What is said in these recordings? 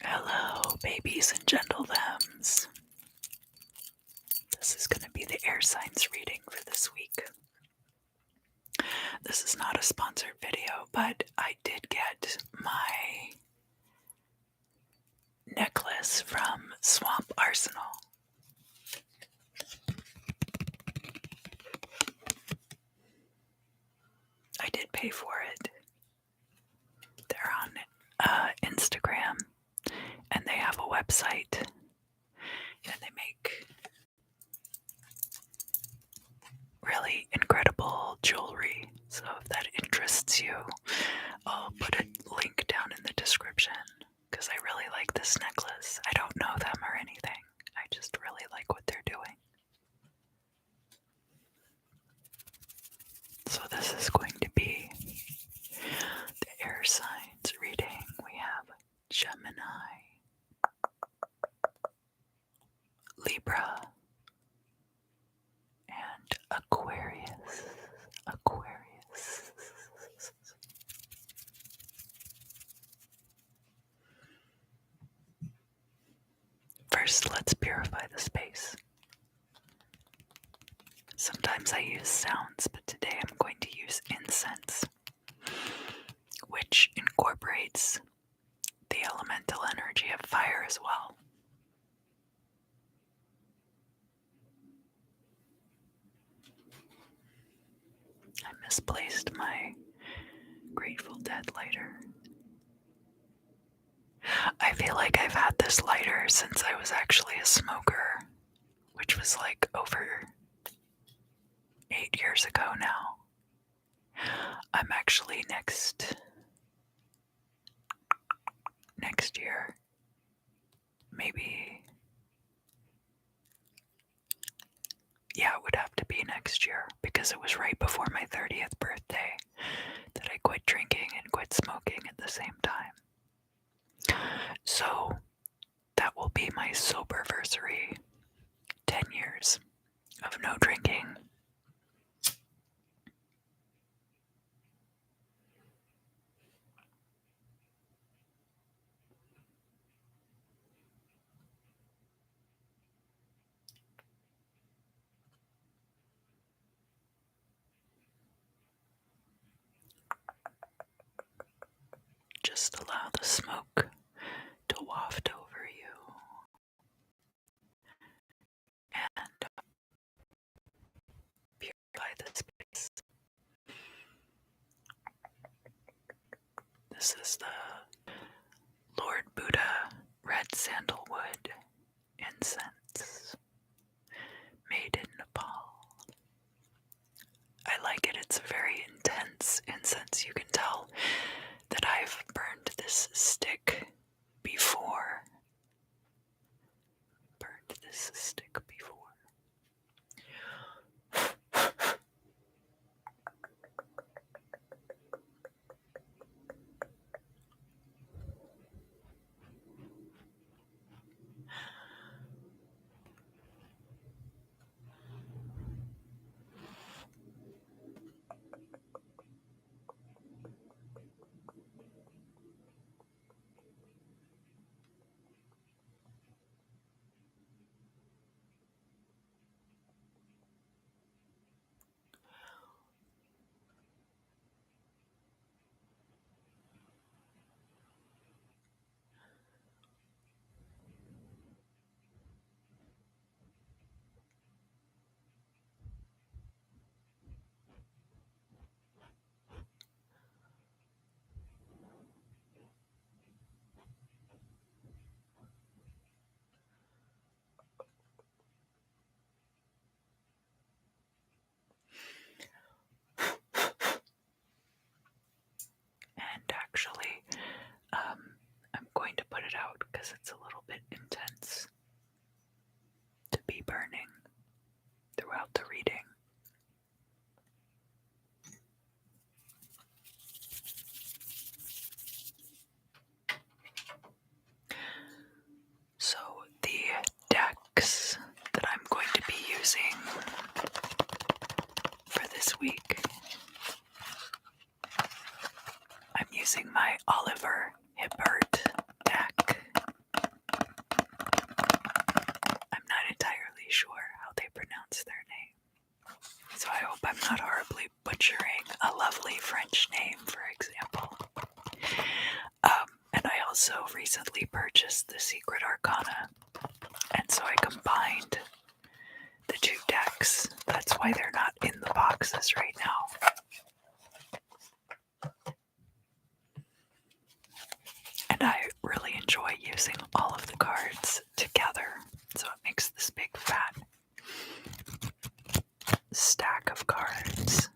Hello, babies and gentlethems. This is going to be the air signs reading for this week. This is not a sponsored video, but I did get my necklace from Swamp Arsenal. I did pay for it. They're on Instagram, and they have a website, and they make really incredible jewelry. So if that interests you, I'll put a link down in the description, because I really like this necklace. I don't know them or anything. I just really like what they're doing. So this is going to be the air signs reading. We have Gemini, Libra, and Aquarius. First, let's purify the space. Sometimes I use sounds, but today I'm going to use incense, which incorporates the elemental energy of fire as well. I misplaced my Grateful Dead lighter. I feel like I've had this lighter since I was actually a smoker, which was like over 8 years ago now. I'm actually next year, maybe, yeah, it would have to be next year, because it was right before my 30th birthday that I quit drinking and quit smoking at the same time. So that will be my soberversary, 10 years of no drinking. Just allow the smoke to waft over you and purify the space. This is the Lord Buddha red sandalwood incense made in Nepal. I like it. It's a very intense incense. You can tell that I've burned this stick before. And actually, I'm going to put it out because it's a little bit intense to be burning throughout the reading. So the decks week. I'm using my Oliver Hibbert deck. I'm not entirely sure how they pronounce their name, so I hope I'm not horribly butchering a lovely French name, for example. And I also recently purchased the Secret Arcana, and so I combined the two decks. That's why they're not in the boxes right now. And I really enjoy using all of the cards together, so it makes this big fat stack of cards.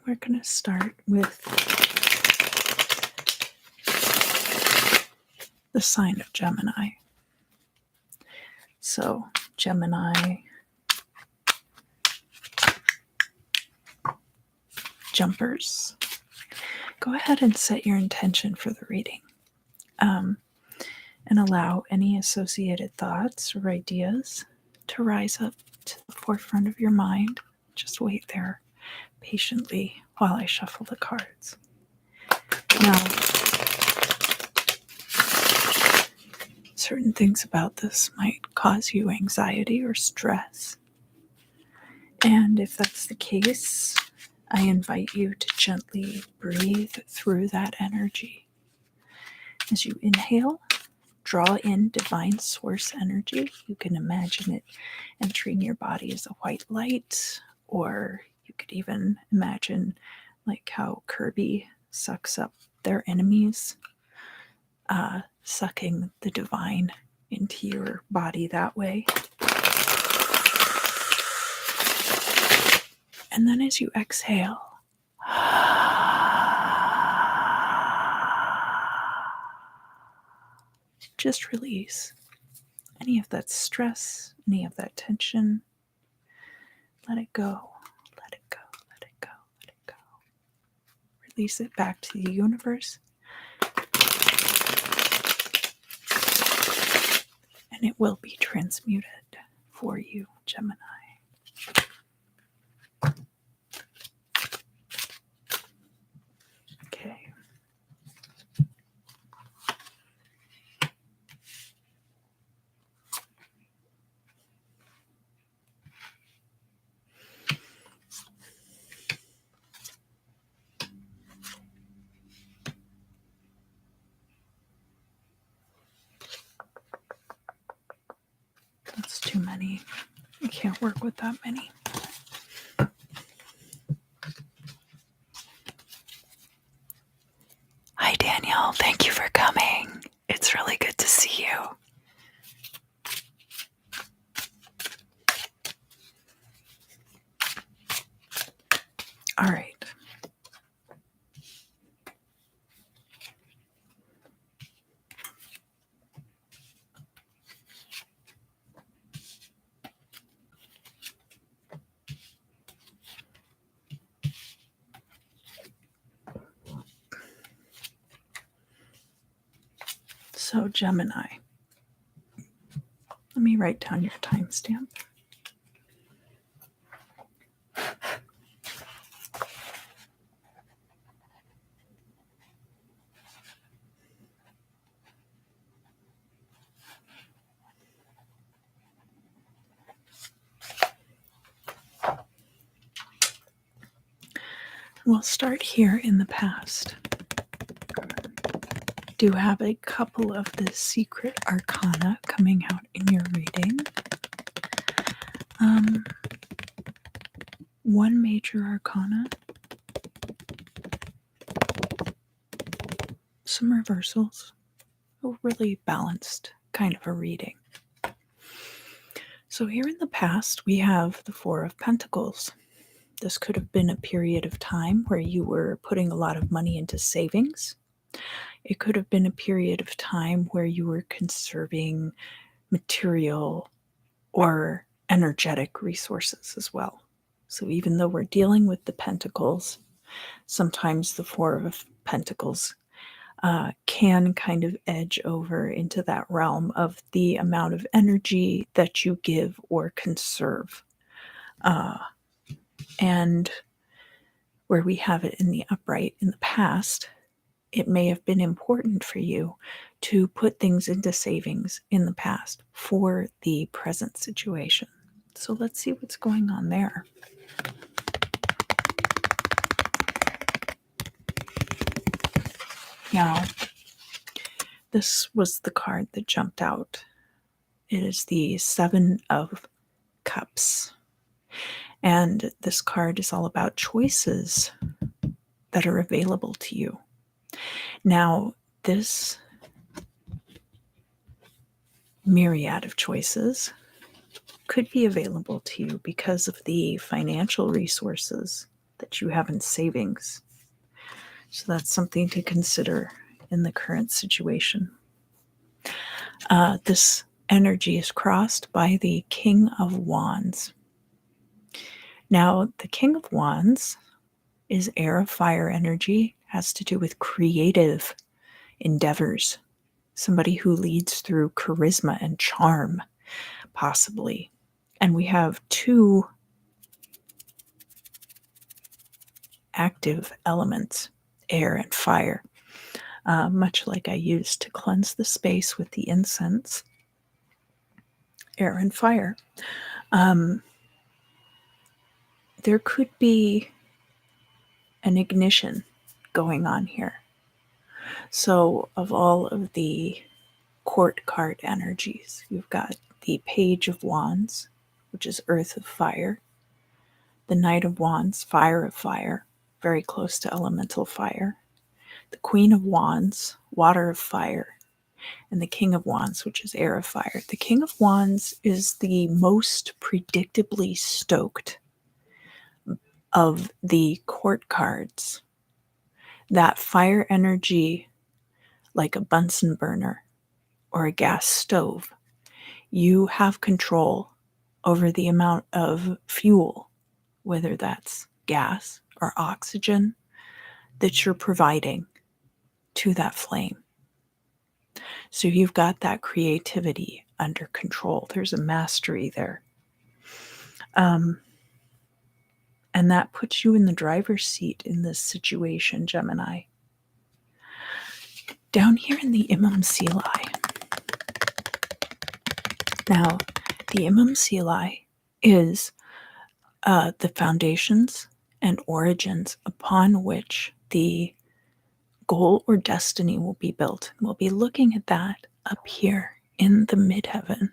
We're going to start with the sign of Gemini. So, Gemini jumpers, go ahead and set your intention for the reading, and allow any associated thoughts or ideas to rise up to the forefront of your mind. Just wait there patiently while I shuffle the cards. Now, certain things about this might cause you anxiety or stress. And if that's the case, I invite you to gently breathe through that energy. As you inhale, draw in divine source energy. You can imagine it entering your body as a white light, or you could even imagine like how Kirby sucks up their enemies, sucking the divine into your body that way. And then as you exhale, just release any of that stress, any of that tension. Let it go, let it go, let it go, let it go. Release it back to the universe. And it will be transmuted for you, Gemini. Okay. That's too many. I can't work with that many. Hi, Daniel. Thank you for coming. It's really good to see you. All right. So, Gemini. Let me write down your timestamp. We'll start here in the past. I do have a couple of the secret arcana coming out in your reading. One major arcana, some reversals, a really balanced kind of a reading. So here in the past, we have the Four of Pentacles. This could have been a period of time where you were putting a lot of money into savings. It could have been a period of time where you were conserving material or energetic resources as well. So even though we're dealing with the pentacles, sometimes the Four of Pentacles can kind of edge over into that realm of the amount of energy that you give or conserve. And where we have it in the upright in the past, it may have been important for you to put things into savings in the past for the present situation. So let's see what's going on there. Now, this was the card that jumped out. It is the Seven of Cups. And this card is all about choices that are available to you. Now, this myriad of choices could be available to you because of the financial resources that you have in savings. So that's something to consider in the current situation. This energy is crossed by the King of Wands. Now, the King of Wands is air of fire energy, has to do with creative endeavors, somebody who leads through charisma and charm, possibly. And we have two active elements, air and fire, much like I used to cleanse the space with the incense, air and fire. There could be an ignition going on here. So of all of the court card energies, you've got the Page of Wands, which is earth of fire, the Knight of Wands, fire of fire, very close to elemental fire, the Queen of Wands, water of fire, and the King of Wands, which is air of fire. The King of Wands is the most predictably stoked of the court cards. That fire energy, like a Bunsen burner or a gas stove, you have control over the amount of fuel, whether that's gas or oxygen, that you're providing to that flame. So you've got that creativity under control. There's a mastery there. And that puts you in the driver's seat in this situation, Gemini. Down here in the Imam Sili. Now, the Imam Sili is the foundations and origins upon which the goal or destiny will be built. We'll be looking at that up here in the midheaven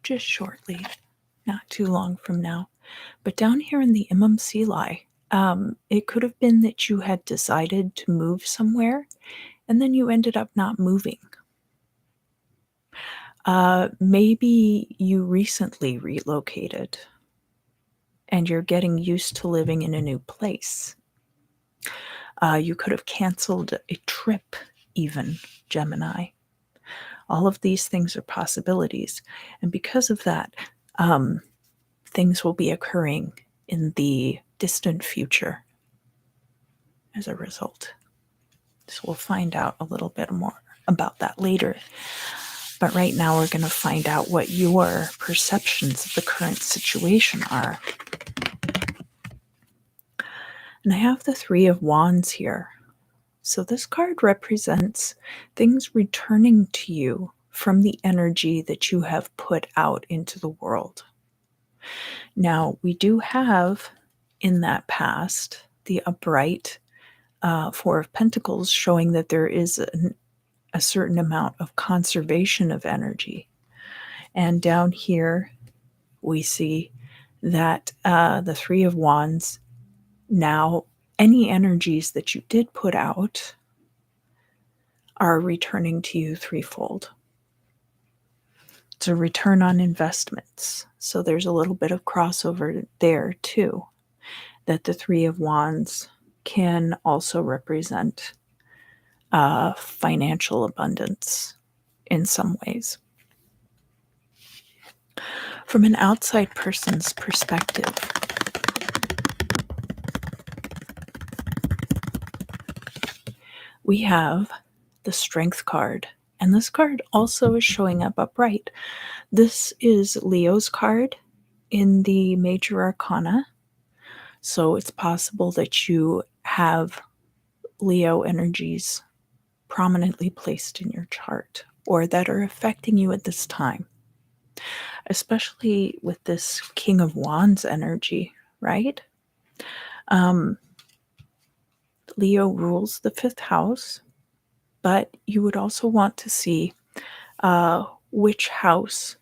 just shortly, not too long from now. But down here in the Imam Sili, it could have been that you had decided to move somewhere and then you ended up not moving. Maybe you recently relocated and you're getting used to living in a new place. You could have canceled a trip, even, Gemini. All of these things are possibilities. And because of that, things will be occurring in the distant future as a result. So we'll find out a little bit more about that later. But right now we're going to find out what your perceptions of the current situation are. And I have the Three of Wands here. So this card represents things returning to you from the energy that you have put out into the world. Now, we do have in that past the upright Four of Pentacles, showing that there is a certain amount of conservation of energy. And down here, we see that the Three of Wands, now any energies that you did put out are returning to you threefold. It's a return on investments. So there's a little bit of crossover there too. that the Three of Wands can also represent financial abundance in some ways. From an outside person's perspective, we have the Strength card, and this card also is showing up upright. This is Leo's card in the major arcana, so it's possible that you have Leo energies prominently placed in your chart or that are affecting you at this time, especially with this King of Wands energy, right? Leo rules the 5th house, but you would also want to see which house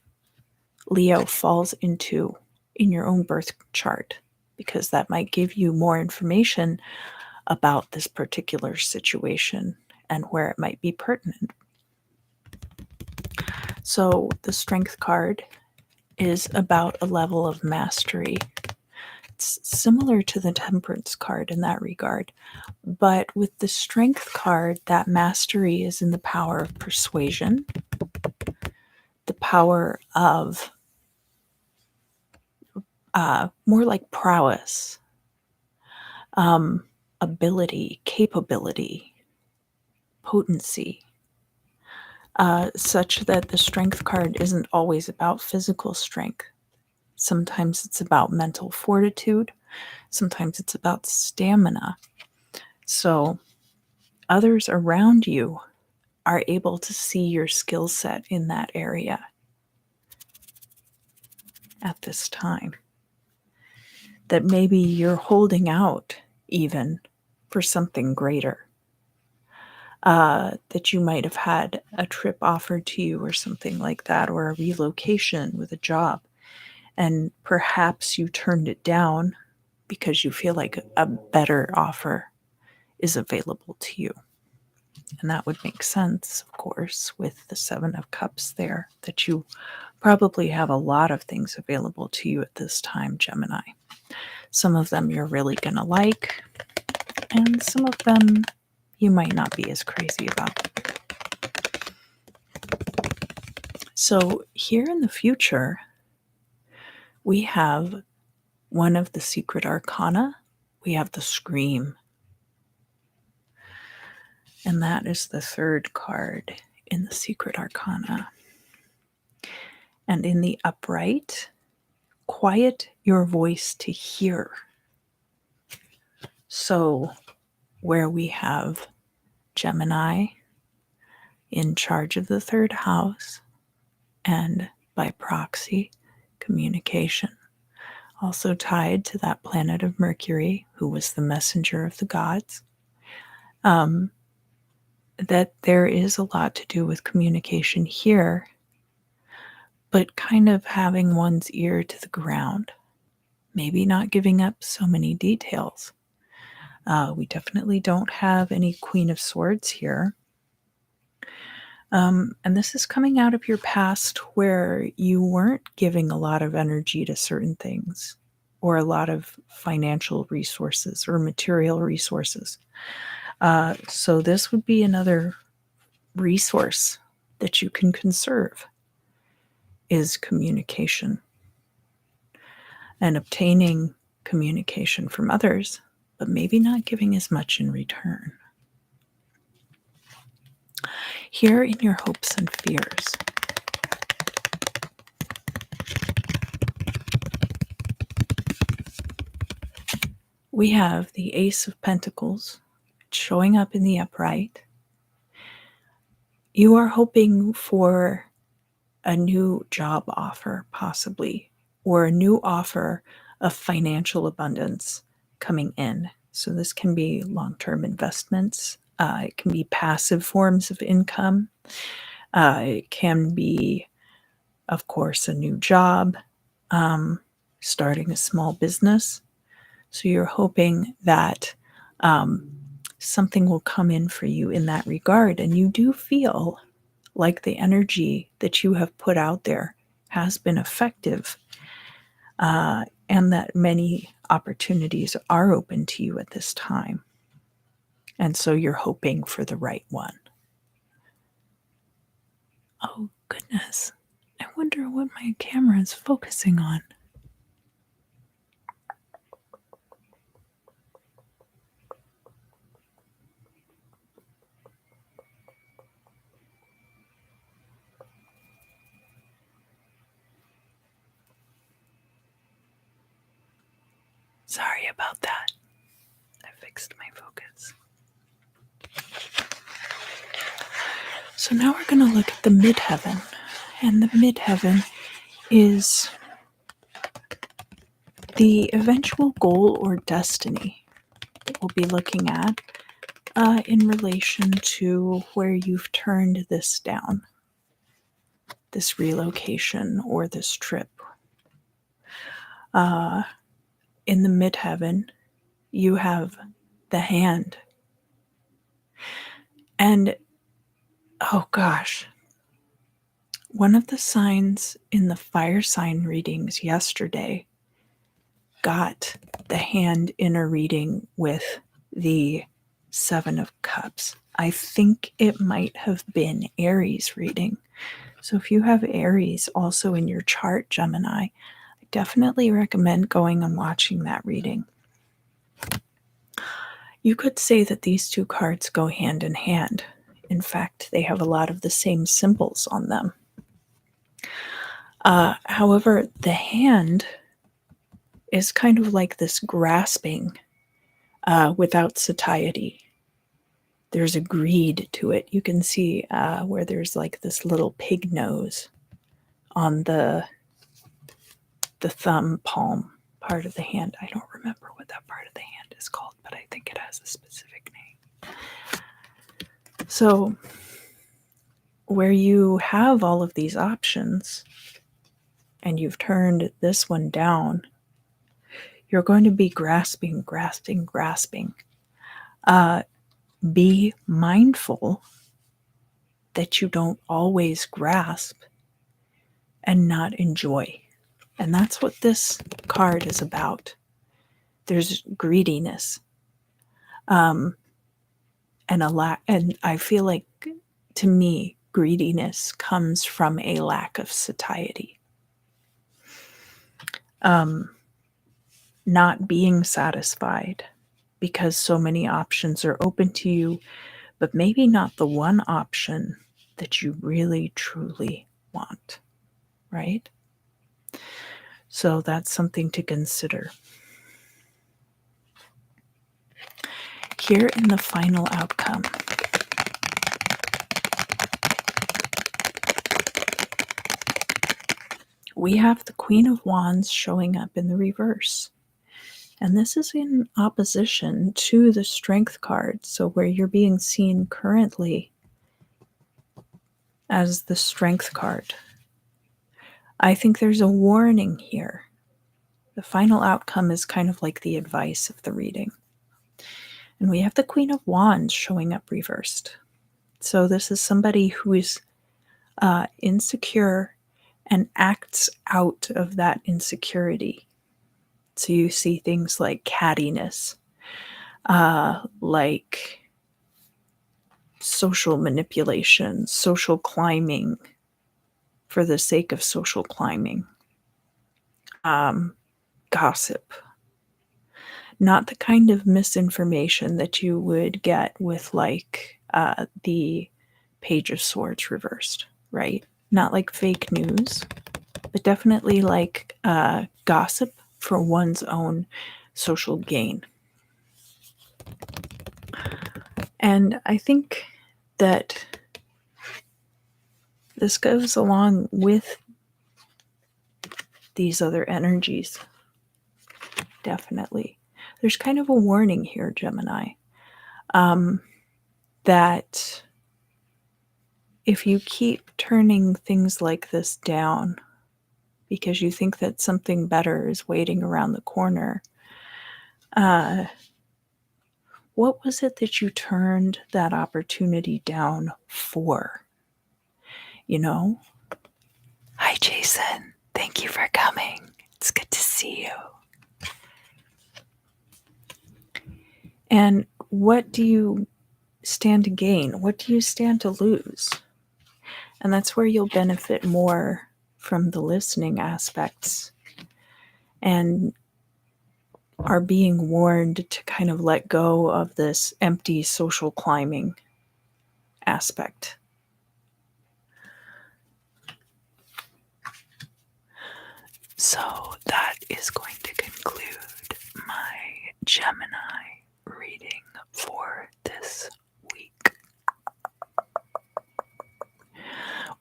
Leo falls into in your own birth chart, because that might give you more information about this particular situation and where it might be pertinent. So the Strength card is about a level of mastery. It's similar to the Temperance card in that regard, but with the Strength card, that mastery is in the power of persuasion, the power of more like prowess, ability, capability, potency, such that the Strength card isn't always about physical strength. Sometimes it's about mental fortitude. Sometimes it's about stamina. So others around you are able to see your skill set in that area at this time. That maybe you're holding out even for something greater. That you might have had a trip offered to you or something like that, or a relocation with a job, and perhaps you turned it down because you feel like a better offer is available to you. And that would make sense, of course, with the 7 of Cups there, that you probably have a lot of things available to you at this time, Gemini. Some of them you're really going to like, and some of them you might not be as crazy about. So here in the future, we have one of the secret arcana. We have the Scream. And that is the 3rd card in the secret arcana. And in the upright, quiet your voice to hear. So where we have Gemini in charge of the 3rd house, and by proxy, communication, also tied to that planet of Mercury, who was the messenger of the gods, that there is a lot to do with communication here, but kind of having one's ear to the ground, maybe not giving up so many details. We definitely don't have any Queen of Swords here. And this is coming out of your past where you weren't giving a lot of energy to certain things, or a lot of financial resources or material resources. So this would be another resource that you can conserve, is communication and obtaining communication from others, but maybe not giving as much in return. Here in your hopes and fears, we have the Ace of Pentacles showing up in the upright. You are hoping for a new job offer, possibly, or a new offer of financial abundance coming in. So this can be long-term investments. It can be passive forms of income. It can be, of course, a new job, starting a small business. So you're hoping that something will come in for you in that regard. And you do feel like the energy that you have put out there has been effective. and that many opportunities are open to you at this time. And so you're hoping for the right one. Oh, goodness. I wonder what my camera is focusing on. Sorry about that. I fixed my focus. So now we're going to look at the midheaven. And the midheaven is the eventual goal or destiny that we'll be looking at in relation to where you've turned this down, this relocation or this trip. In the midheaven, you have the hand. And, oh gosh, one of the signs in the fire sign readings yesterday got the hand in a reading with the Seven of Cups. I think it might have been Aries reading. So if you have Aries also in your chart, Gemini, I definitely recommend going and watching that reading. You could say that these two cards go hand in hand. In fact, they have a lot of the same symbols on them. However, the hand is kind of like this grasping without satiety. There's a greed to it. You can see where there's like this little pig nose on the thumb palm part of the hand. I don't remember what that part of the hand is called, but I think it has a specific name. So where you have all of these options and you've turned this one down, you're going to be grasping. Be mindful that you don't always grasp and not enjoy. And that's what this card is about. There's greediness. And I feel like, to me, greediness comes from a lack of satiety. Not being satisfied because so many options are open to you, but maybe not the one option that you really, truly want, right? So that's something to consider. Here in the final outcome, we have the Queen of Wands showing up in the reverse. And this is in opposition to the Strength card. So where you're being seen currently as the Strength card, I think there's a warning here. The final outcome is kind of like the advice of the reading. And we have the Queen of Wands showing up reversed. So this is somebody who is insecure and acts out of that insecurity. So you see things like cattiness, like social manipulation, social climbing for the sake of social climbing, gossip. Not the kind of misinformation that you would get with like the Page of Swords reversed, right? Not like fake news, but definitely like gossip for one's own social gain. And I think that this goes along with these other energies. Definitely. There's kind of a warning here, Gemini, that if you keep turning things like this down because you think that something better is waiting around the corner, what was it that you turned that opportunity down for? You know? Hi, Jason. Thank you for coming. It's good to see you. And what do you stand to gain? What do you stand to lose? And that's where you'll benefit more from the listening aspects and are being warned to kind of let go of this empty social climbing aspect. So that is going to conclude my Gemini reading for this week.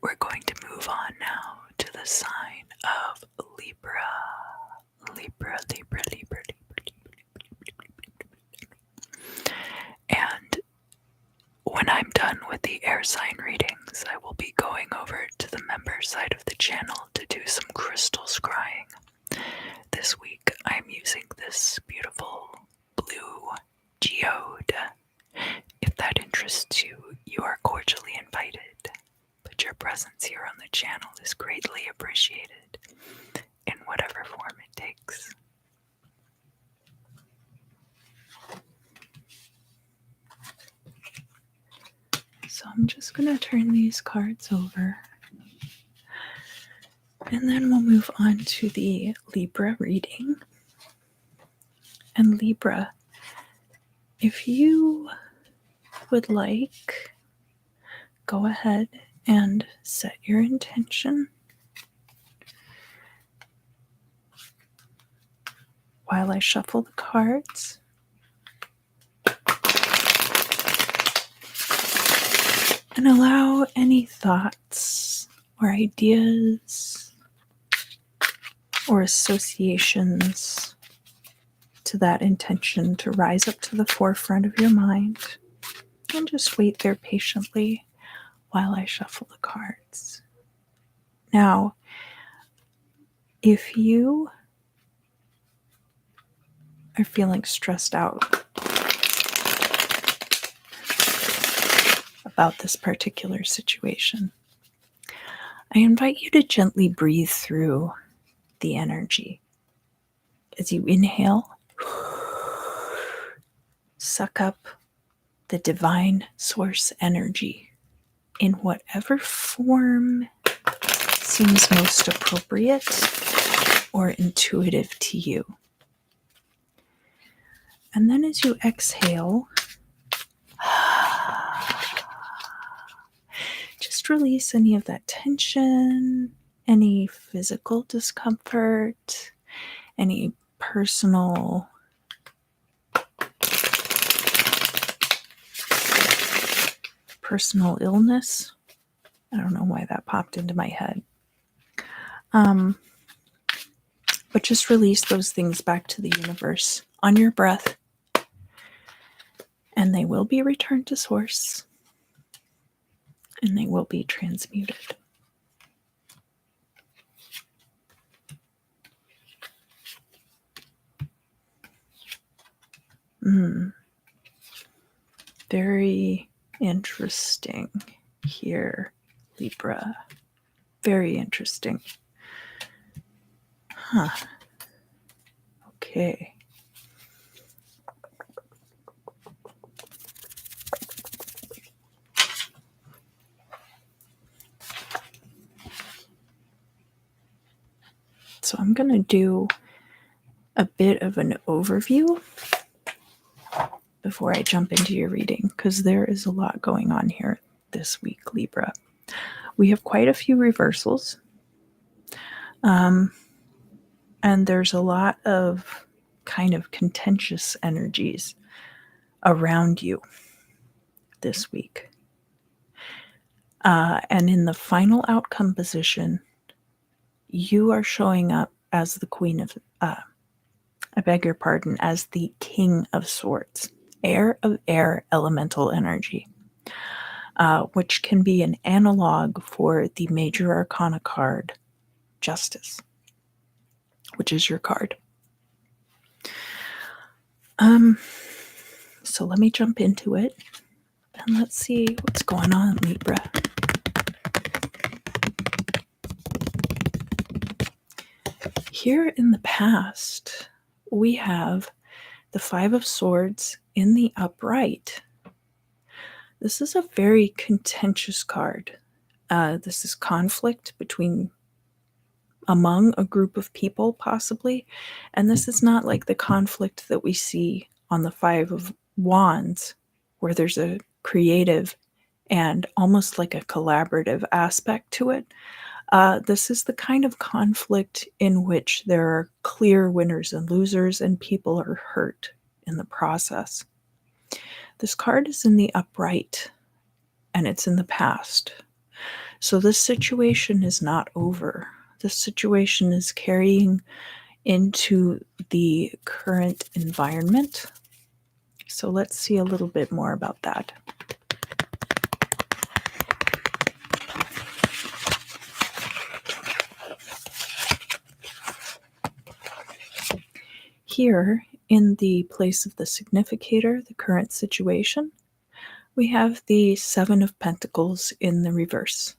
We're going to move on now to the sign of Libra. Libra. And when I'm done with the air sign readings, I will be going over to the member side of the channel to do some crystal scrying. This week, I'm using this beautiful blue geode. If that interests you, you are cordially invited. But your presence here on the channel is greatly appreciated in whatever form it takes. So I'm just going to turn these cards over. And then we'll move on to the Libra reading. And Libra, if you would like, go ahead and set your intention while I shuffle the cards. And allow any thoughts or ideas or associations to that intention to rise up to the forefront of your mind. And just wait there patiently while I shuffle the cards. Now, if you are feeling stressed out about this particular situation, I invite you to gently breathe through the energy. As you inhale, suck up the divine source energy in whatever form seems most appropriate or intuitive to you. And then as you exhale, just release any of that tension, any physical discomfort, any personal illness. I don't know why that popped into my head. But just release those things back to the universe on your breath, and they will be returned to source, and they will be transmuted. Very interesting here, Libra. Very interesting. Okay. So I'm going to do a bit of an overview before I jump into your reading, because there is a lot going on here this week, Libra. We have quite a few reversals. And there's a lot of kind of contentious energies around you this week. And in the final outcome position, you are showing up as the Queen of, as the King of Swords, Heir of Air elemental energy, which can be an analog for the Major Arcana card, Justice, which is your card. So let me jump into it and let's see what's going on, Libra. Here in the past, we have the Five of Swords in the upright. This is a very contentious card. This is conflict among a group of people, possibly. And this is not like the conflict that we see on the Five of Wands, where there's a creative and almost like a collaborative aspect to it. This is the kind of conflict in which there are clear winners and losers, and people are hurt in the process. This card is in the upright, and it's in the past. So this situation is not over. This situation is carrying into the current environment. So let's see a little bit more about that. Here, in the place of the significator, the current situation, we have the Seven of Pentacles in the reverse.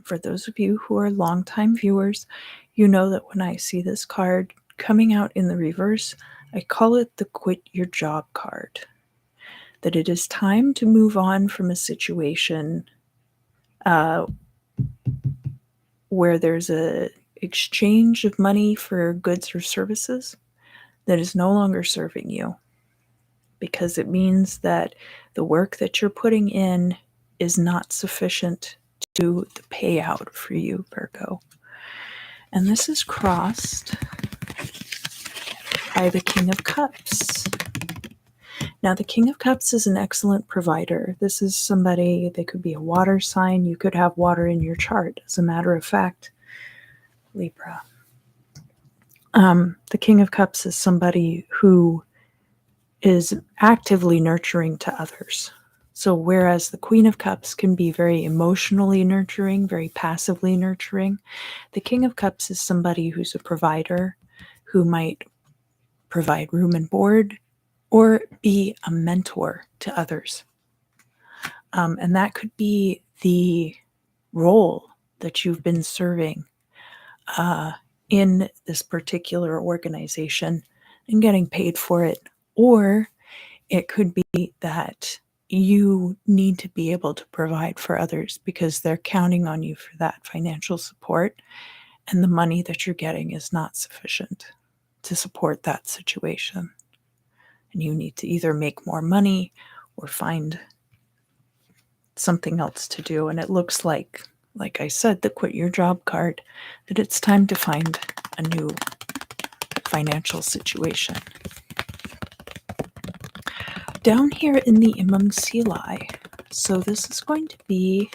For those of you who are longtime viewers, you know that when I see this card coming out in the reverse, I call it the quit your job card. That it is time to move on from a situation where there's a exchange of money for goods or services that is no longer serving you, because it means that the work that you're putting in is not sufficient to do the payout for you, Virgo. And this is crossed by the King of Cups. Now, the King of Cups is an excellent provider. This is somebody, they could be a water sign. You could have water in your chart, as a matter of fact, Libra. The King of Cups is somebody who is actively nurturing to others. So whereas the Queen of Cups can be very emotionally nurturing, very passively nurturing, the King of Cups is somebody who's a provider, who might provide room and board, or be a mentor to others. And that could be the role that you've been serving in this particular organization and getting paid for it. Or it could be that you need to be able to provide for others because they're counting on you for that financial support, and the money that you're getting is not sufficient to support that situation. And you need to either make more money or find something else to do. And it looks like I said, the quit your job card, that it's time to find a new financial situation. Down here in the Imam Silai, so this is going to be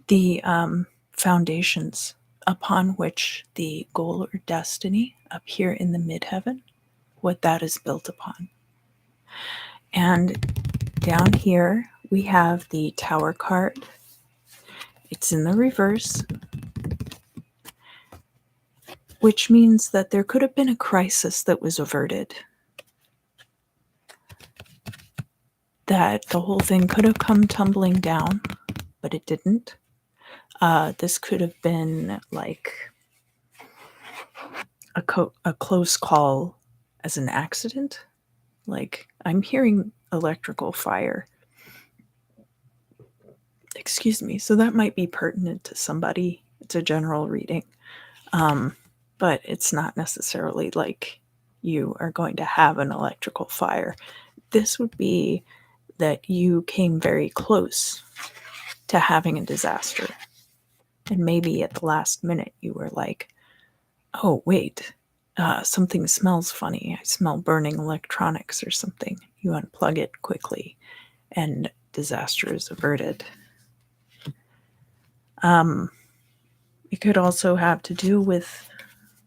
the foundations upon which the goal or destiny up here in the midheaven, what that is built upon. And down here we have the Tower card. It's in the reverse, which means that there could have been a crisis that was averted. That the whole thing could have come tumbling down, but it didn't. This could have been like a close call as an accident. Like, I'm hearing electrical fire. Excuse me. So that might be pertinent to somebody. It's a general reading. But it's not necessarily like you are going to have an electrical fire. This would be that you came very close to having a disaster. And maybe at the last minute you were like, oh, wait, something smells funny. I smell burning electronics or something. You unplug it quickly and disaster is averted. It could also have to do with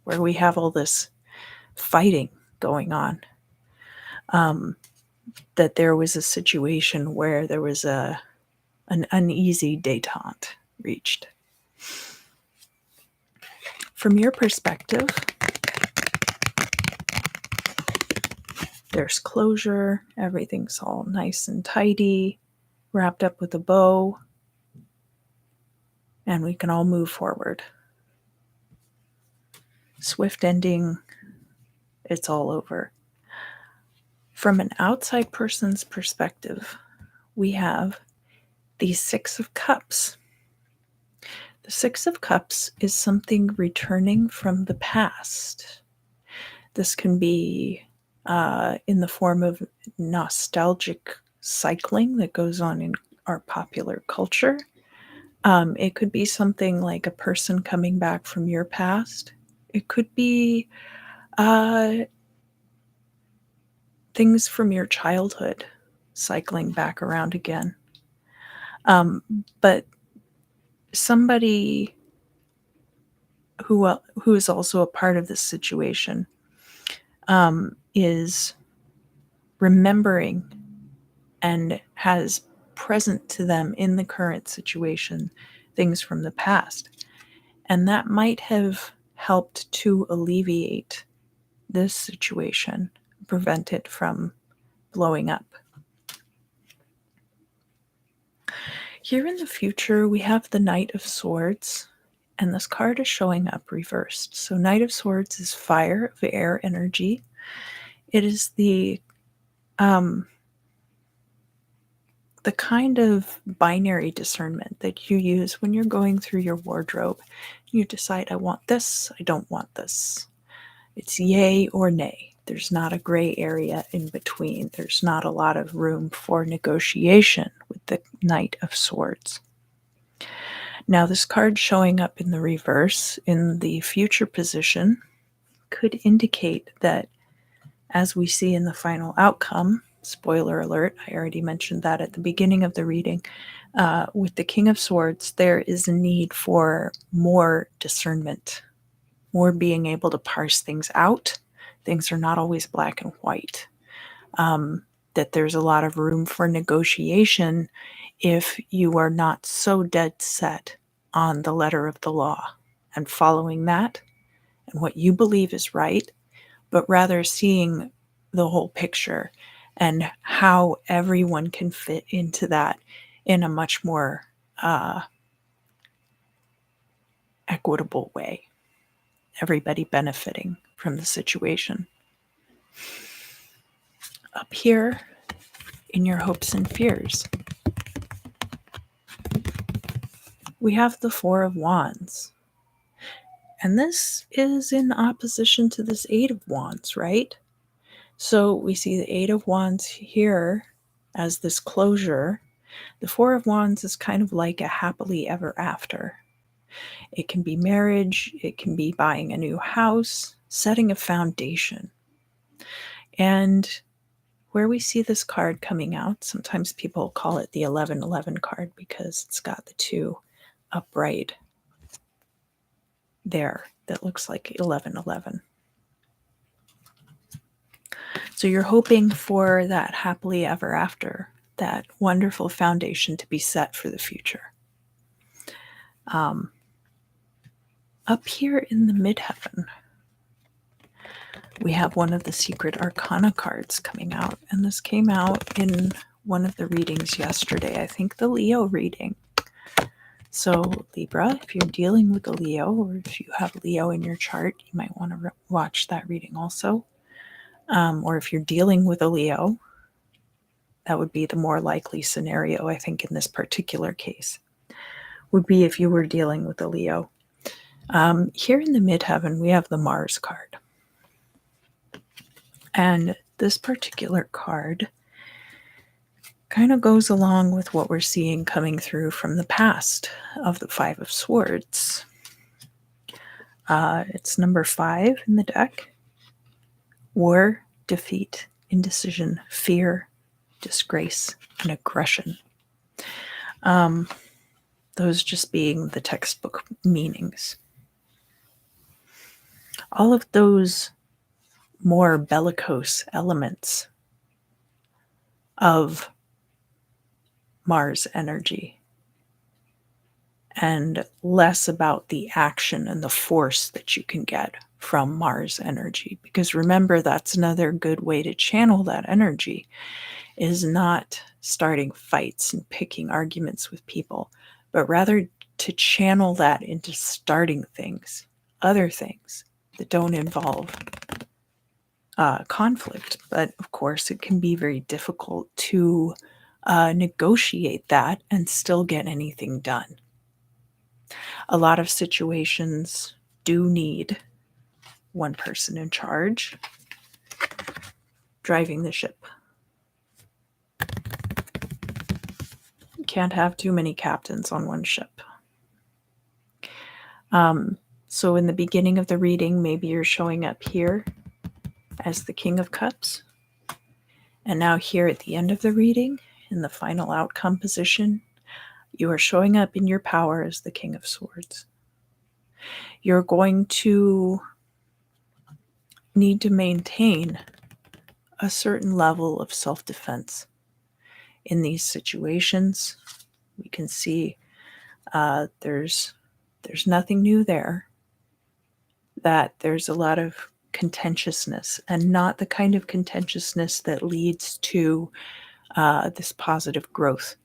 where we have all this fighting going on. That there was a situation where there was an uneasy détente reached. From your perspective, there's closure, everything's all nice and tidy, wrapped up with a bow, and we can all move forward. swift ending, it's all over. From an outside person's perspective, we have the Six of Cups. The Six of Cups is something returning from the past. This can be in the form of nostalgic cycling that goes on in our popular culture. It could be something like a person coming back from your past. It could be things from your childhood cycling back around again. But somebody who is also a part of this situation is remembering and has present to them in the current situation things from the past. And that might have helped to alleviate this situation, prevent it from blowing up. Here in the future, we have the Knight of Swords, and this card is showing up reversed. So Knight of Swords is fire, of air energy. It is the kind of binary discernment that you use when you're going through your wardrobe. You decide, I want this, I don't want this. It's yay or nay. There's not a gray area in between. There's not a lot of room for negotiation with the Knight of Swords. Now, this card showing up in the reverse in the future position could indicate that, as we see in the final outcome, spoiler alert, I already mentioned that at the beginning of the reading, with the King of Swords, there is a need for more discernment, more being able to parse things out. Things are not always black and white. That there's a lot of room for negotiation if you are not so dead set on the letter of the law and following that and what you believe is right, but rather seeing the whole picture and how everyone can fit into that in a much more equitable way. Everybody benefiting from the situation. Up here in your hopes and fears, we have the Four of Wands. And this is in opposition to this Eight of Wands, right? So we see the Eight of Wands here as this closure. The Four of Wands is kind of like a happily ever after. It can be marriage, it can be buying a new house, setting a foundation. And where we see this card coming out, sometimes people call it the 1111 card because it's got the two upright there that looks like 1111. So you're hoping for that happily ever after, that wonderful foundation to be set for the future. Up here in the midheaven, we have one of the secret arcana cards coming out, and this came out in one of the readings yesterday, I think the Leo reading. So Libra, if you're dealing with a Leo, or if you have Leo in your chart, you might want to watch that reading also. Or if you're dealing with a Leo, that would be the more likely scenario, I think, in this particular case, would be if you were dealing with a Leo. Here in the midheaven, we have the Mars card. And this particular card kind of goes along with what we're seeing coming through from the past of the Five of Swords. It's number 5 in the deck. War, defeat, indecision, fear, disgrace, and aggression. Those just being the textbook meanings. All of those more bellicose elements of Mars energy and less about the action and the force that you can get from Mars energy. Because remember, that's another good way to channel that energy, is not starting fights and picking arguments with people, but rather to channel that into starting things, other things, that don't involve conflict. But of course, it can be very difficult to negotiate that and still get anything done. A lot of situations do need one person in charge driving the ship. You can't have too many captains on one ship. So in the beginning of the reading, maybe you're showing up here as the King of Cups. And now here at the end of the reading, in the final outcome position, you are showing up in your power as the King of Swords. You're going to need to maintain a certain level of self-defense in these situations. We can see there's nothing new there, that there's a lot of contentiousness, and not the kind of contentiousness that leads to this positive growth,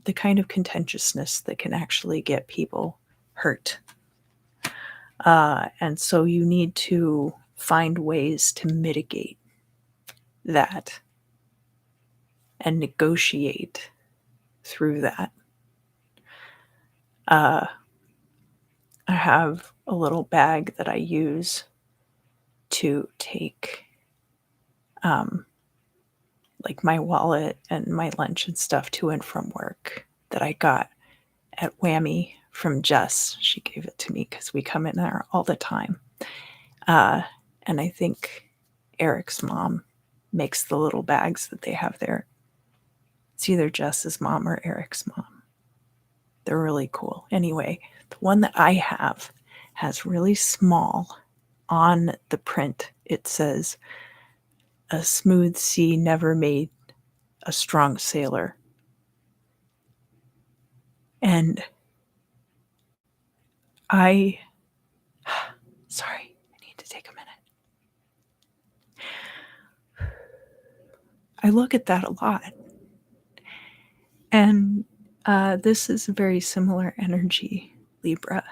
the kind of contentiousness that can actually get people hurt. And so you need to find ways to mitigate that and negotiate through that. I have a little bag that I use to take like my wallet and my lunch and stuff to and from work that I got at Whammy from Jess. She gave it to me because we come in there all the time. And I think Eric's mom makes the little bags that they have there. It's either Jess's mom or Eric's mom. They're really cool. Anyway, the one that I have has really small on the print. It says, "A smooth sea never made a strong sailor." And sorry, I need to take a minute. I look at that a lot. And this is a very similar energy, Libra,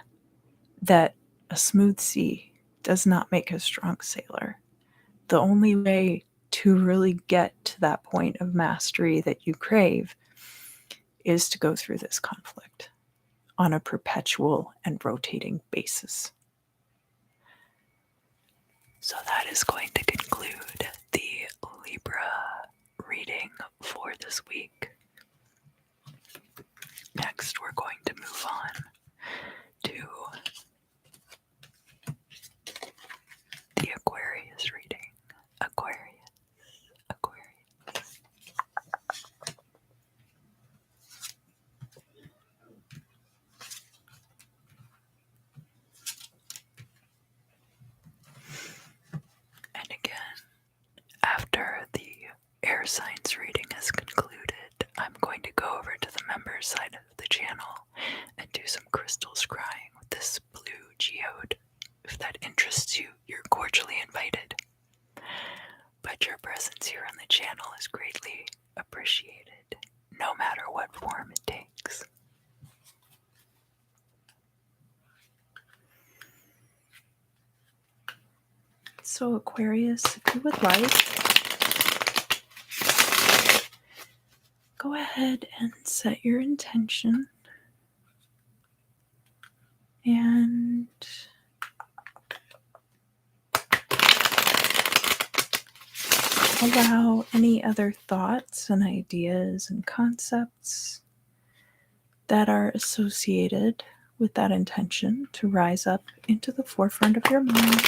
that a smooth sea does not make a strong sailor. The only way to really get to that point of mastery that you crave is to go through this conflict on a perpetual and rotating basis. So that is going to conclude the Libra reading for this week. Next, we're going to move on to the Aquarius reading. Aquarius. And again, after the air signs reading is concluded, I'm going to go over to the members side of the channel and do some crystal scrying with this blue geode. If that interests you, you're cordially invited. But your presence here on the channel is greatly appreciated, no matter what form it takes. So Aquarius, if you would like, go ahead and set your intention and allow any other thoughts and ideas and concepts that are associated with that intention to rise up into the forefront of your mind.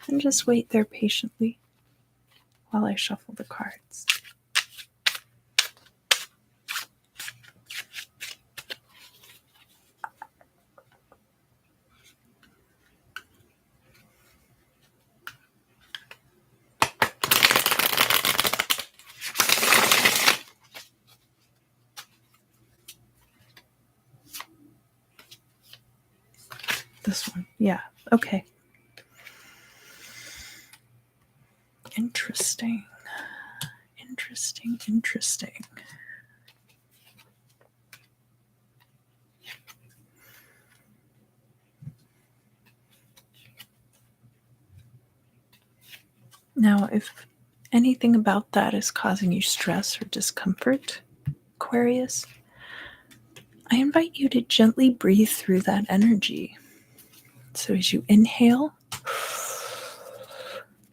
And just wait there patiently while I shuffle the cards. This one, yeah, okay. Interesting. Now, if anything about that is causing you stress or discomfort, Aquarius, I invite you to gently breathe through that energy. So as you inhale,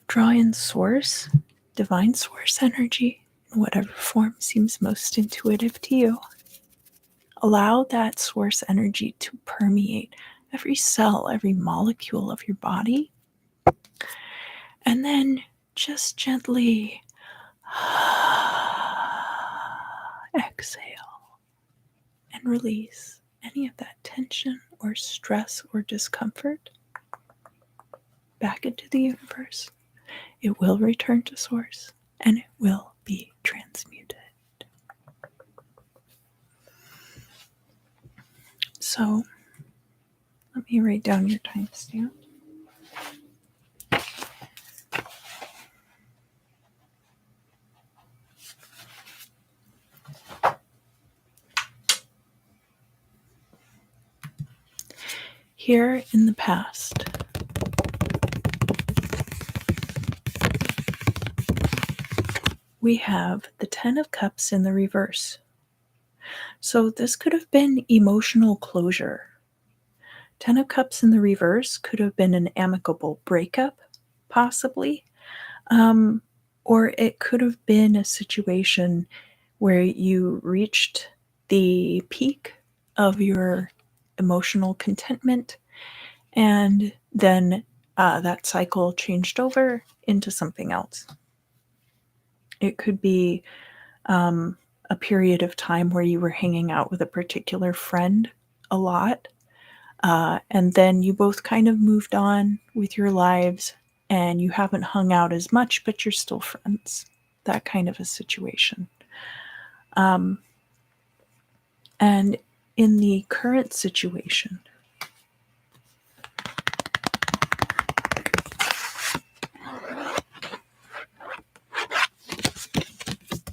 draw in source, divine source energy, in whatever form seems most intuitive to you. Allow that source energy to permeate every cell, every molecule of your body. And then just gently exhale and release any of that tension or stress or discomfort back into the universe. It will return to source and it will be transmuted. So let me write down your timestamp. Here in the past, we have the 10 of Cups in the reverse. So this could have been emotional closure. 10 of Cups in the reverse could have been an amicable breakup, possibly. Or it could have been a situation where you reached the peak of your emotional contentment and then that cycle changed over into something else. It could be a period of time where you were hanging out with a particular friend a lot, and then you both kind of moved on with your lives and you haven't hung out as much, but you're still friends. That kind of a situation. And in the current situation,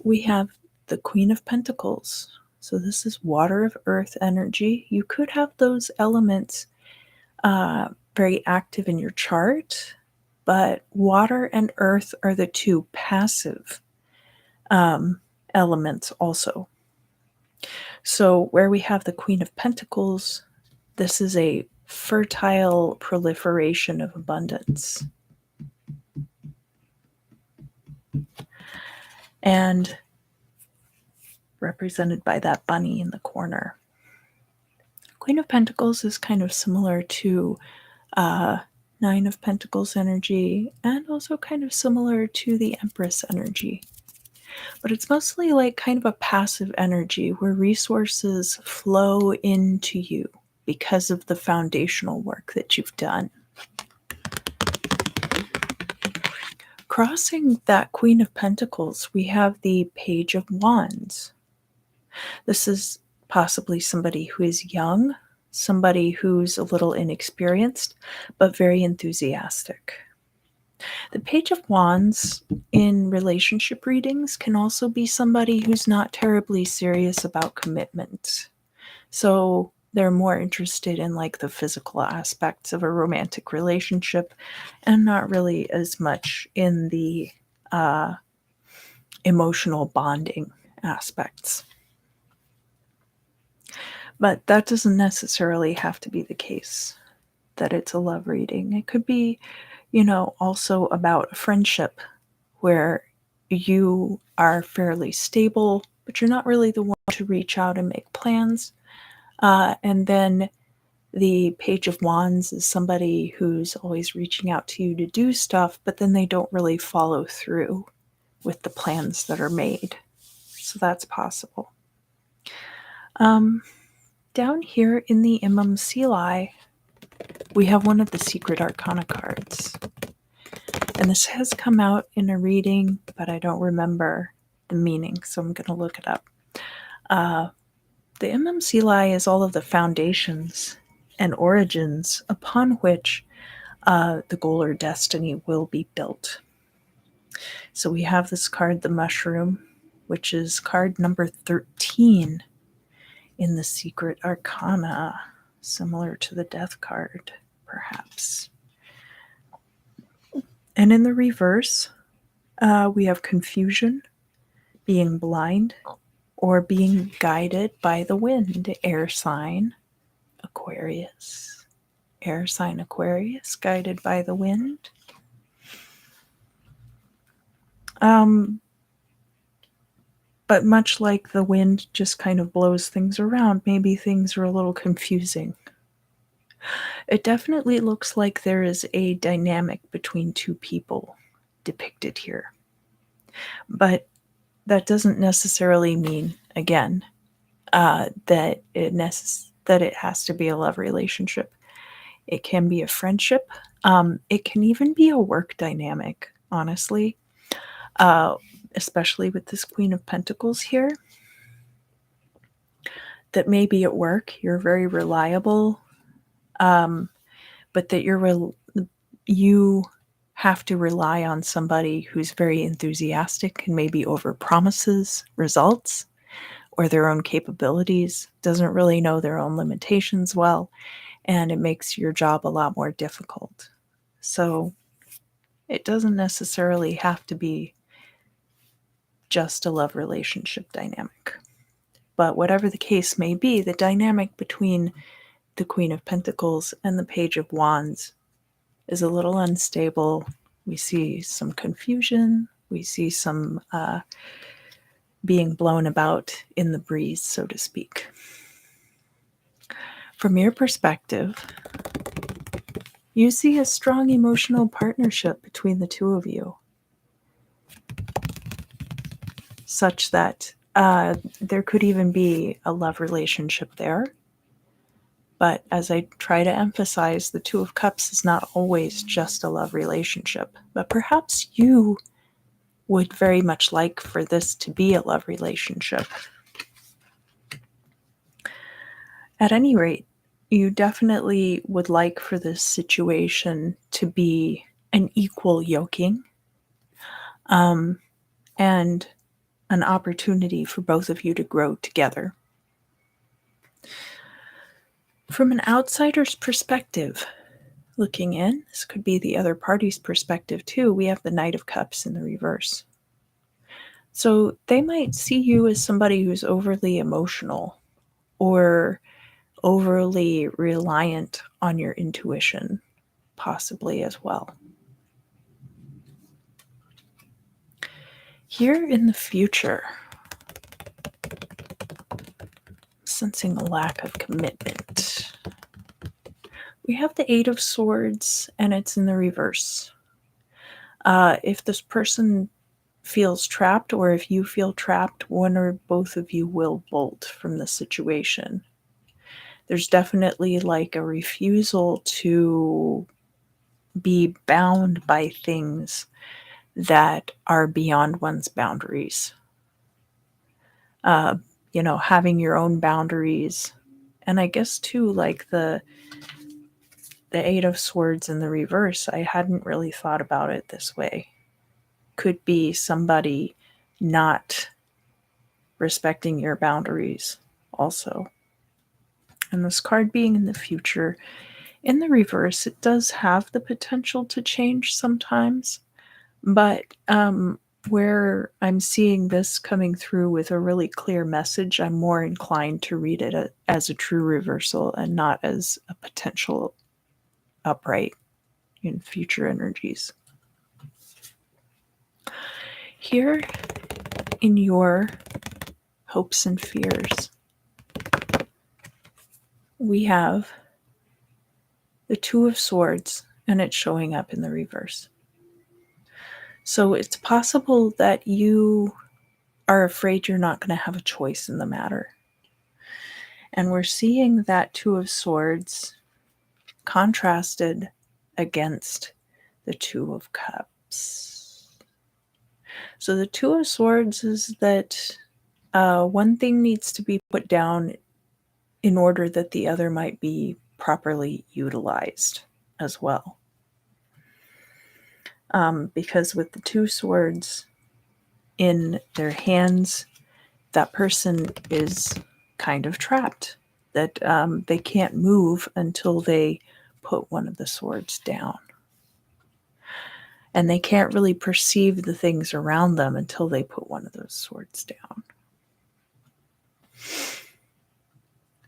we have the Queen of Pentacles. So this is water of earth energy. You could have those elements very active in your chart, but water and earth are the two passive elements also. So where we have the Queen of Pentacles, this is a fertile proliferation of abundance. And represented by that bunny in the corner. Queen of Pentacles is kind of similar to Nine of Pentacles energy and also kind of similar to the Empress energy. But it's mostly like kind of a passive energy where resources flow into you because of the foundational work that you've done. Crossing that Queen of Pentacles, we have the Page of Wands. This is possibly somebody who is young, somebody who's a little inexperienced, but very enthusiastic. The Page of Wands in relationship readings can also be somebody who's not terribly serious about commitment. So they're more interested in like the physical aspects of a romantic relationship and not really as much in the emotional bonding aspects. But that doesn't necessarily have to be the case, that it's a love reading. It could be, also about a friendship where you are fairly stable, but you're not really the one to reach out and make plans. And then the Page of Wands is somebody who's always reaching out to you to do stuff, but then they don't really follow through with the plans that are made. So that's possible. Down here in the Imam Sili, we have one of the Secret Arcana cards. And this has come out in a reading, but I don't remember the meaning, so I'm going to look it up. The Imam Sili is all of the foundations and origins upon which the goal or destiny will be built. So we have this card, the Mushroom, which is card number 13 in the Secret Arcana, similar to the Death card, perhaps. And in the reverse, We have confusion, being blind, or being guided by the wind. Air sign, Aquarius. Air sign Aquarius, guided by the wind. But much like the wind just kind of blows things around, maybe things are a little confusing. It definitely looks like there is a dynamic between two people depicted here. But that doesn't necessarily mean, again, that it has to be a love relationship. It can be a friendship. It can even be a work dynamic, honestly, especially with this Queen of Pentacles here. That maybe at work you're very reliable, but that you have to rely on somebody who's very enthusiastic and maybe overpromises results or their own capabilities, doesn't really know their own limitations well, and it makes your job a lot more difficult. So it doesn't necessarily have to be just a love relationship dynamic. But whatever the case may be, the dynamic between the Queen of Pentacles and the Page of Wands is a little unstable. We see some confusion. We see some being blown about in the breeze, so to speak. From your perspective, you see a strong emotional partnership between the two of you, such that there could even be a love relationship there. But as I try to emphasize, the Two of Cups is not always just a love relationship. But perhaps you would very much like for this to be a love relationship. At any rate, you definitely would like for this situation to be an equal yoking, and an opportunity for both of you to grow together. From an outsider's perspective, looking in, this could be the other party's perspective too, we have the Knight of Cups in the reverse. So they might see you as somebody who's overly emotional or overly reliant on your intuition, possibly as well. Here in the future, sensing a lack of commitment. We have the Eight of Swords, and it's in the reverse. If this person feels trapped, or if you feel trapped, one or both of you will bolt from the situation. There's definitely like a refusal to be bound by things that are beyond one's boundaries. Having your own boundaries. And I guess too, like the Eight of Swords in the reverse, I hadn't really thought about it this way. Could be somebody not respecting your boundaries also. And this card being in the future, in the reverse, it does have the potential to change sometimes. But where I'm seeing this coming through with a really clear message, I'm more inclined to read it as a true reversal and not as a potential upright in future energies. Here in your hopes and fears, we have the Two of Swords, and it's showing up in the reverse. So it's possible that you are afraid you're not going to have a choice in the matter. And we're seeing that Two of Swords contrasted against the Two of Cups. So the Two of Swords is that one thing needs to be put down in order that the other might be properly utilized as well. Because with the Two Swords in their hands, that person is kind of trapped, that they can't move until they put one of the swords down. and they can't really perceive the things around them until they put one of those swords down.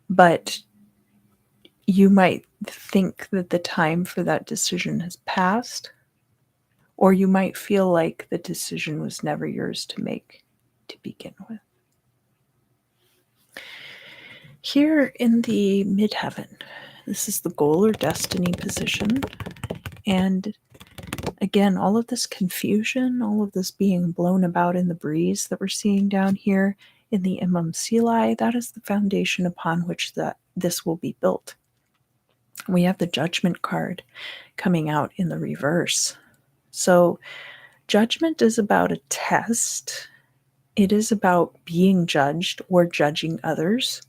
But you might think that the time for that decision has passed, or you might feel like the decision was never yours to make to begin with. Here in the midheaven, this is the goal or destiny position. And again, all of this confusion, all of this being blown about in the breeze that we're seeing down here in the Imam that is the foundation upon which this will be built. We have the Judgment card coming out in the reverse. So Judgment is about a test. It is about being judged or judging others.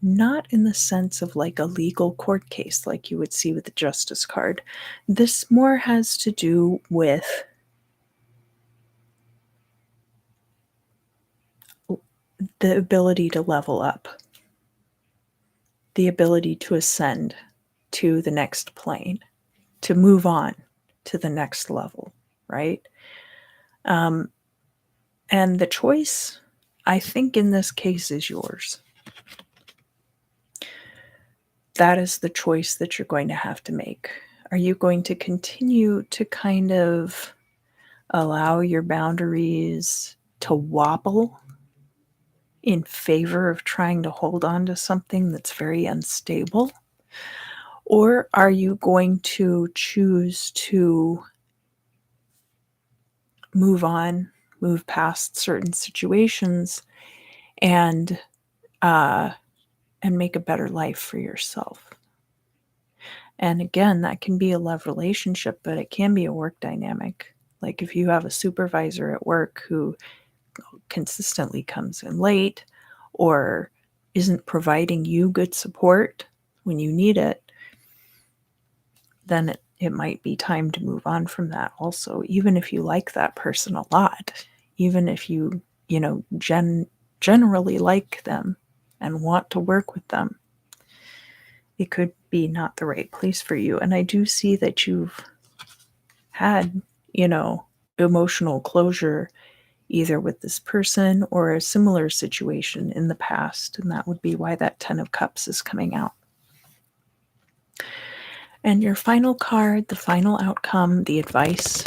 Not in the sense of like a legal court case like you would see with the Justice card. This more has to do with the ability to level up, the ability to ascend to the next plane, to move on to the next level, right? And the choice, I think in this case, is yours. That is the choice that you're going to have to make. Are you going to continue to kind of allow your boundaries to wobble in favor of trying to hold on to something that's very unstable? Or are you going to choose to move on, move past certain situations, and make a better life for yourself? And again, that can be a love relationship, but it can be a work dynamic. Like if you have a supervisor at work who consistently comes in late or isn't providing you good support when you need it, then it might be time to move on from that also, even if you like that person a lot, even if you generally like them and want to work with them. It could be not the right place for you. And I do see that you've had, emotional closure either with this person or a similar situation in the past. And that would be why that 10 of Cups is coming out. And your final card, the final outcome, the advice.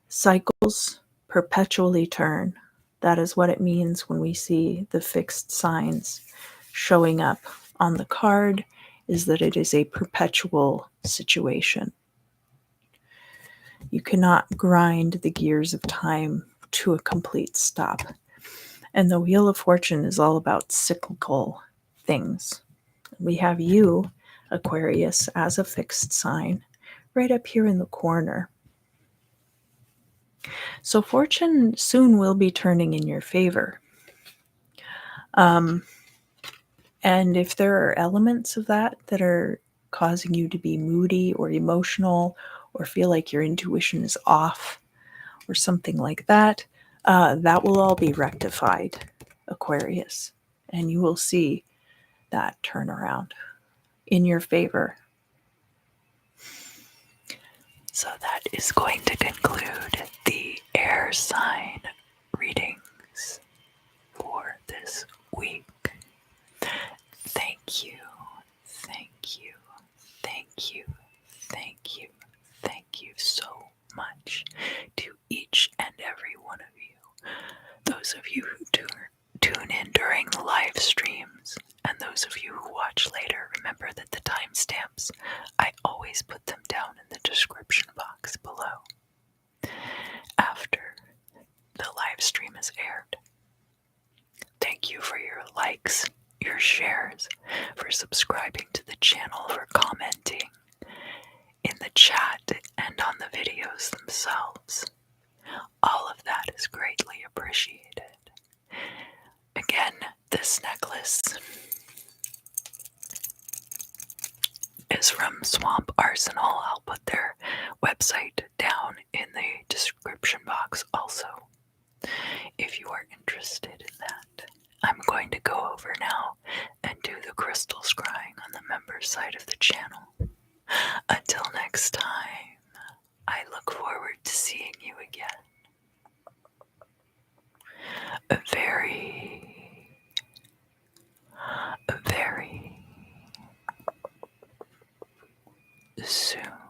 Cycles perpetually turn. That is what it means when we see the fixed signs showing up on the card, is that it is a perpetual situation. You cannot grind the gears of time to a complete stop. And the Wheel of Fortune is all about cyclical things. We have you, Aquarius, as a fixed sign right up here in the corner. So fortune soon will be turning in your favor. And if there are elements of that are causing you to be moody or emotional or feel like your intuition is off or something like that, that will all be rectified, Aquarius. And you will see that turnaround in your favor. So that is going to conclude the air sign readings for this week. Thank you, thank you, thank you, thank you, thank you so much to each and every one of you. Those of you who tune in during the live streams, and those of you who watch later, remember that the timestamps, I always put them down in the description box below after the live stream is aired. Thank you for your likes, your shares, for subscribing to the channel, for commenting in the chat and on the videos themselves. All of that is greatly appreciated. Again, this necklace is from Swamp Arsenal. I'll put their website down in the description box also, if you are interested in that. I'm going to go over now and do the crystal scrying on the members side of the channel. Until next time. soon.